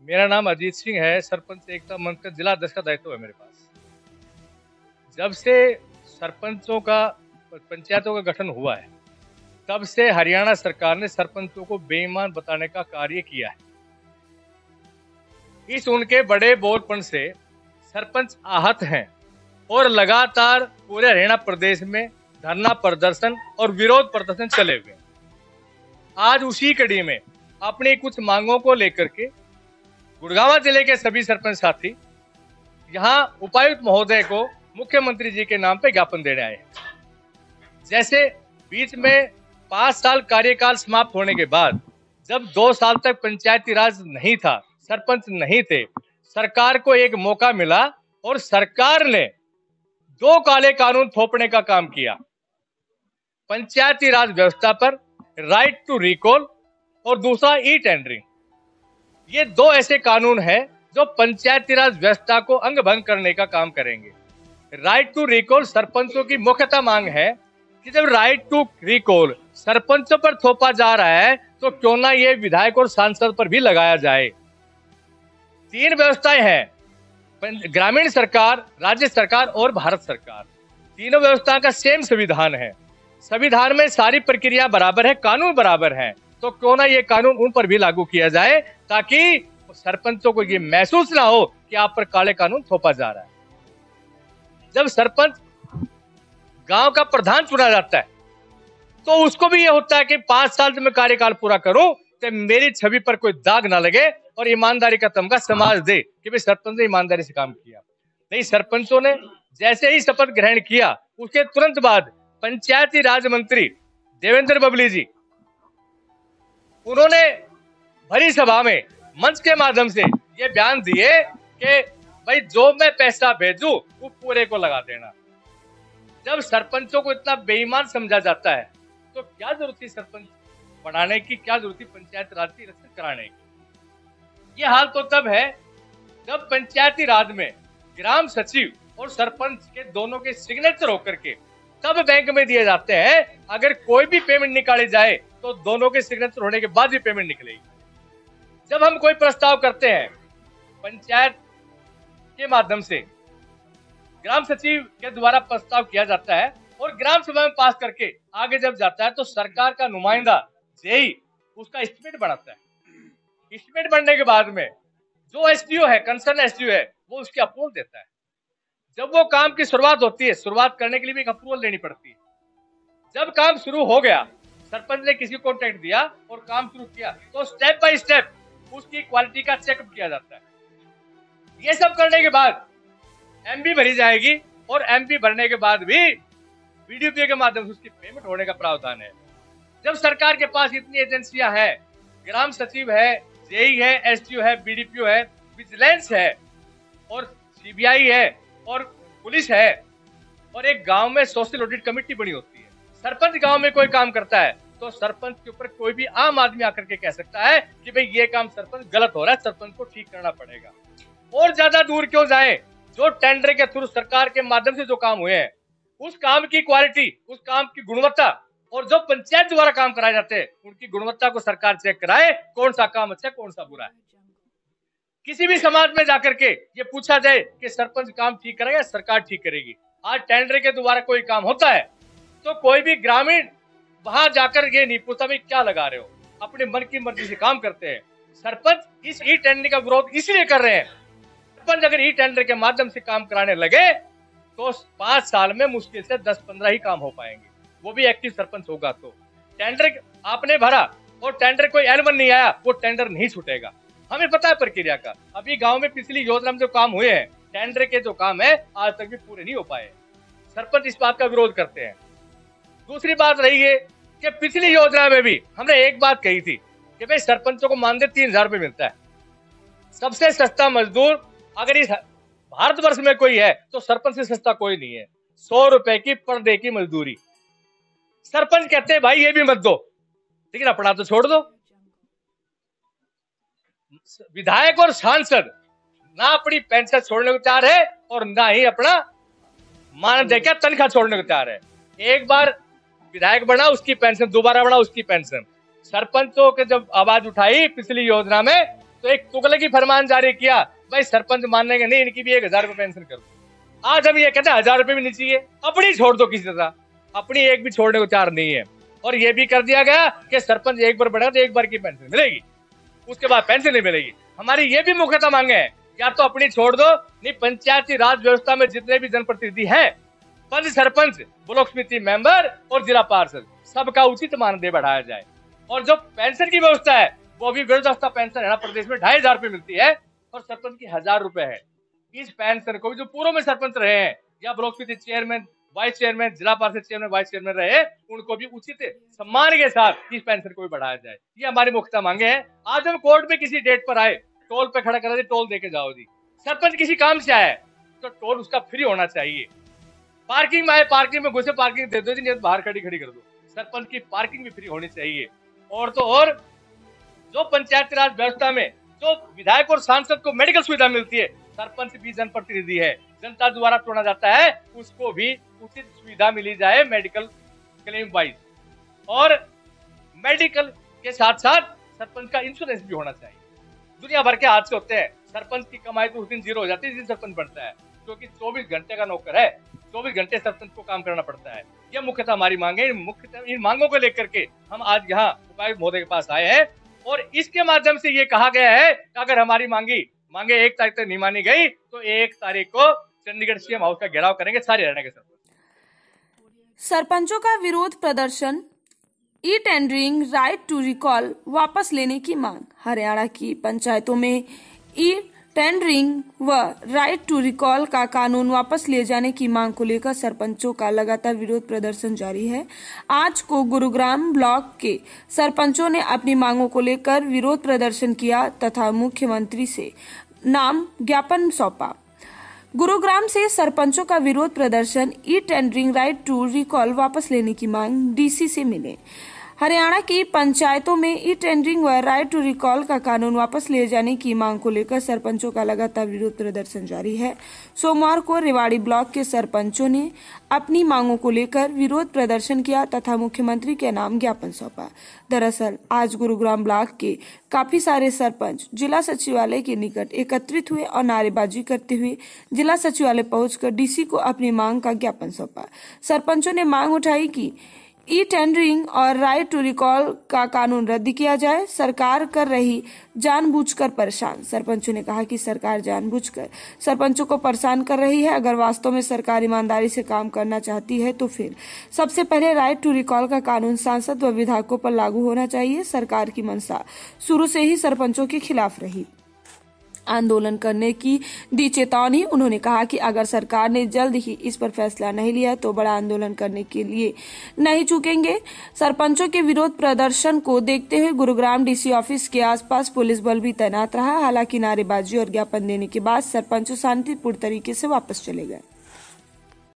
मेरा नाम अजीत सिंह है। सरपंच एकता मंच का जिला अध्यक्ष का दायित्व है मेरे पास। जब से सरपंचों का पंचायतों का गठन हुआ है, तब से हरियाणा सरकार ने सरपंचों को बेईमान बताने का कार्य किया है। इस उनके बड़े बोलपन से सरपंच आहत हैं और लगातार पूरे हरियाणा प्रदेश में धरना प्रदर्शन और विरोध प्रदर्शन चले हुए। आज उसी कड़ी में अपनी कुछ मांगों को लेकर के गुड़गांव जिले के सभी सरपंच साथी यहाँ उपायुक्त महोदय को मुख्यमंत्री जी के नाम पे ज्ञापन देने आए हैं। जैसे बीच में 5 साल कार्यकाल समाप्त होने के बाद जब 2 साल तक पंचायती राज नहीं था, सरपंच नहीं थे, सरकार को एक मौका मिला और सरकार ने 2 काले कानून थोपने का काम किया। पंचायती राज व्यवस्था पर राइट टू रिकॉल और दूसरा ई टेंडरिंग। ये 2 ऐसे कानून हैं जो पंचायती राज व्यवस्था को अंग भंग करने का काम करेंगे। राइट टू रिकॉल सरपंचों की मुख्यतः मांग है कि जब राइट टू रिकॉल सरपंचों पर थोपा जा रहा है तो क्यों ना ये विधायक और सांसद पर भी लगाया जाए। 3 व्यवस्थाएं हैं, ग्रामीण सरकार, राज्य सरकार और भारत सरकार। तीनों व्यवस्था का सेम संविधान है। संविधान में सारी प्रक्रिया बराबर है, कानून बराबर है, तो क्यों ना ये कानून उन पर भी लागू किया जाए ताकि सरपंचों को ये महसूस ना हो कि आप पर काले कानून थोपा जा रहा है। जब सरपंच गांव का प्रधान चुना जाता है तो उसको भी ये होता है कि 5 साल में कार्यकाल पूरा करूं तो मेरी छवि पर कोई दाग ना लगे और ईमानदारी का तमगा समाज दे कि भाई सरपंच ने ईमानदारी से काम किया। नहीं, सरपंचों ने जैसे ही शपथ ग्रहण किया उसके तुरंत बाद पंचायती राज मंत्री देवेंद्र बबली जी, उन्होंने भरी सभा में मंच के माध्यम से ये बयान दिए कि भाई जो मैं पैसा भेजूं वो पूरे को लगा देना। जब सरपंचों को इतना बेईमान समझा जाता है तो क्या जरूरत थी सरपंच बढ़ाने की, क्या जरूरत थी पंचायत राज की रक्षा कराने की। ये हाल तो तब है जब पंचायती राज में ग्राम सचिव और सरपंच के दोनों के सिग्नेचर होकर के तब बैंक में दिए जाते हैं। अगर कोई भी पेमेंट निकाली जाए तो दोनों के सिग्नेचर होने के बाद भी पेमेंट निकलेगी। जब हम कोई प्रस्ताव करते हैं पंचायत के माध्यम से, ग्राम सचिव के द्वारा प्रस्ताव किया जाता है और ग्राम सभा में पास करके आगे जब जाता है तो सरकार का नुमाइंदा जेई उसका एस्टीमेट बनाता है। एस्टीमेट बनने के बाद में जो एसडीओ है, कंसर्न एसडीओ है, वो उसकी अप्रूवल देता है। जब वो काम की शुरुआत होती है, शुरुआत करने के लिए भी एक अप्रूवल लेनी पड़ती है। जब काम शुरू हो गया, सरपंच ने किसी को कॉन्ट्रैक्ट दिया और काम शुरू किया तो स्टेप बाय स्टेप उसकी क्वालिटी का चेकअप किया जाता है। ये सब करने के बाद एमबी भरी जाएगी और एमबी भरने के बाद भी बीडीपीओ के माध्यम से उसकी पेमेंट होने का प्रावधान है। जब सरकार के पास इतनी एजेंसियां हैं, ग्राम सचिव है, जेई है, एसडीओ है, बीडीपीओ है, विजिलेंस है और सीबीआई है और पुलिस है और एक गांव में सोशल ऑडिट कमेटी बनी होती है। सरपंच गांव में कोई काम करता है तो सरपंच के ऊपर कोई भी आम आदमी आकर के कह सकता है कि भाई ये काम सरपंच गलत हो रहा है, सरपंच को ठीक करना पड़ेगा। और ज्यादा दूर क्यों जाए, जो टेंडर के थ्रू सरकार के माध्यम से जो काम हुए हैं उस काम की क्वालिटी, उस काम की गुणवत्ता और जो पंचायत द्वारा काम कराए जाते हैं उनकी गुणवत्ता को सरकार चेक कराए, कौन सा काम अच्छा, कौन सा बुरा है। किसी भी समाज में जाकर के ये पूछा जाए कि सरपंच काम ठीक करेगा या सरकार ठीक करेगी। आज टेंडर के द्वारा कोई काम होता है तो कोई भी ग्रामीण वहां जाकर ये नहीं पूछता भाई क्या लगा रहे हो, अपने मन की मर्जी से काम करते हैं। सरपंच इस ई टेंडर का विरोध इसलिए कर रहे हैं, सरपंच अगर ई टेंडर के माध्यम से काम कराने लगे तो 5 साल में मुश्किल से 10-15 ही काम हो पाएंगे, वो भी एक्टिव सरपंच होगा। तो टेंडर आपने भरा और टेंडर कोई L1 नहीं आया, वो टेंडर नहीं छूटेगा। हमें पता है प्रक्रिया का। अभी गांव में पिछली योजना में जो काम हुए हैं, टेंडर के जो काम है आज तक भी पूरे नहीं हो पाए। सरपंच इस बात का विरोध करते हैं। दूसरी बात रही है कि पिछली योजना में भी हमने एक बात कही थी कि भाई सरपंचों को मानदेय 3,000 रुपए मिलता है। सबसे सस्ता मजदूर अगर इस भारतवर्ष में कोई है तो सरपंच से सस्ता कोई नहीं है। 100 रुपए की पर डे की मजदूरी। सरपंच कहते हैं भाई ये भी मत दो, लेकिन अपना तो छोड़ दो। विधायक और सांसद ना अपनी पेंशन छोड़ने को तैयार है और ना ही अपना मानदेय क्या तनख्वाह छोड़ने को तैयार है। एक बार विधायक बना उसकी पेंशन, दोबारा बना उसकी पेंशन। सरपंचों के जब आवाज उठाई पिछली योजना में तो एक तुगलकी फरमान जारी किया, भाई सरपंच मानेंगे नहीं, इनकी भी 1,000 रुपए पेंशन कर दो। आज हम ये कहते हैं 1,000 रुपए भी नहीं चाहिए, अपनी छोड़ दो किसी तरह, अपनी एक भी छोड़ने को तैयार नहीं है। और ये भी कर दिया गया कि सरपंच एक बार बढ़ा तो एक बार की पेंशन मिलेगी, उसके बाद पेंशन नहीं मिलेगी। हमारी ये भी मुख्यतः मांगे हैं, या तो अपनी छोड़ दो, नहीं पंचायती राज व्यवस्था में जितने भी जनप्रतिनिधि हैं, पंच सरपंच, ब्लॉक समिति मेंबर और जिला पार्षद, सबका उचित मानदेय बढ़ाया जाए। और जो पेंशन की व्यवस्था है वो भी वृद्धावस्था पेंशन है ना, प्रदेश में 2,500 रुपए मिलती है और सरपंच की 1,000 रुपए है। इस पेंशन को भी जो पूर्व में सरपंच रहे हैं या ब्लॉक समिति चेयरमैन, वाइस चेयरमैन, जिला पार्षद चेयरमैन, वाइस चेयरमैन रहे, उनको भी उचित सम्मान के साथ इस पेंशन को भी बढ़ाया जाए। ये हमारी मुख्यतः मांगे हैं। आज हम कोर्ट में किसी डेट पर आए, टोल पे खड़ा करा, टोल देके जाओ जी। सरपंच किसी काम से आया है तो टोल उसका फ्री होना चाहिए। पार्किंग में आए, पार्किंग में घुसे, पार्किंग दे दो जी, नहीं बाहर खड़ी कर दो। सरपंच की पार्किंग भी फ्री होनी चाहिए। और तो और जो पंचायती राज व्यवस्था में जो विधायक और सांसद को मेडिकल सुविधा मिलती है, सरपंच भी जनप्रतिनिधि है, जनता द्वारा चुना जाता है, उसको भी उचित सुविधा मिली जाए मेडिकल क्लेम वाइज। और मेडिकल के साथ साथ सरपंच का इंश्योरेंस भी होना चाहिए। दुनिया भर के हादसे होते हैं, सरपंच की कमाई तो उस दिन जीरो हो जाती है जिस दिन सरपंच बनता है, क्योंकि 24 घंटे का नौकर है, 24 घंटे सरपंच को काम करना पड़ता है। ये मुख्यतः हमारी मांगे। इन मांगों को लेकर के हम आज यहाँ उपायुक्त महोदय के पास आए हैं और इसके माध्यम से ये कहा गया है कि अगर हमारी मांगे 1 तारीख तक नहीं मानी गई तो 1 तारीख को चंडीगढ़ सीएम हाउस का घेराव करेंगे सारे हरियाणा के सरपंच। सरपंचों का विरोध प्रदर्शन, e tendering right to recall वापस लेने की मांग। हरियाणा की पंचायतों में ई टेंडरिंग व राइट टू रिकॉल का कानून वापस लिए जाने की मांग को लेकर सरपंचों का लगातार विरोध प्रदर्शन जारी है। आज को गुरुग्राम ब्लॉक के सरपंचों ने अपनी मांगों को लेकर विरोध प्रदर्शन किया तथा मुख्यमंत्री से नाम ज्ञापन सौंपा। गुरुग्राम से सरपंचों का विरोध प्रदर्शन, e tendering right to recall वापस लेने की मांग डीसी से मिले। हरियाणा की पंचायतों में ई टेंडरिंग व राइट टू रिकॉल का कानून वापस लिए जाने की मांग को लेकर सरपंचों का लगातार विरोध प्रदर्शन जारी है। सोमवार को रेवाड़ी ब्लॉक के सरपंचों ने अपनी मांगों को लेकर विरोध प्रदर्शन किया तथा मुख्यमंत्री के नाम ज्ञापन सौंपा। दरअसल आज गुरुग्राम ब्लॉक के काफी सारे सरपंच जिला सचिवालय के निकट एकत्रित हुए और नारेबाजी करते हुए जिला सचिवालय पहुंचकर डीसी को अपनी मांग का ज्ञापन सौंपा। सरपंचों ने मांग उठाई कि ई टेंडरिंग और राइट टू रिकॉल का कानून रद्द किया जाए। सरकार कर रही जानबूझकर परेशान। सरपंचों ने कहा कि सरकार जानबूझकर सरपंचों को परेशान कर रही है। अगर वास्तव में सरकार ईमानदारी से काम करना चाहती है तो फिर सबसे पहले राइट टू रिकॉल का कानून सांसद व विधायकों पर लागू होना चाहिए। सरकार की मंशा शुरू से ही सरपंचों के खिलाफ रही, आंदोलन करने की दी चेतावनी। उन्होंने कहा कि अगर सरकार ने जल्द ही इस पर फैसला नहीं लिया तो बड़ा आंदोलन करने के लिए नहीं चूकेंगे। सरपंचों के विरोध प्रदर्शन को देखते हुए गुरुग्राम डीसी ऑफिस के आसपास पुलिस बल भी तैनात रहा। हालांकि नारेबाजी और ज्ञापन देने के बाद सरपंच शांतिपूर्ण तरीके से वापस चले गए।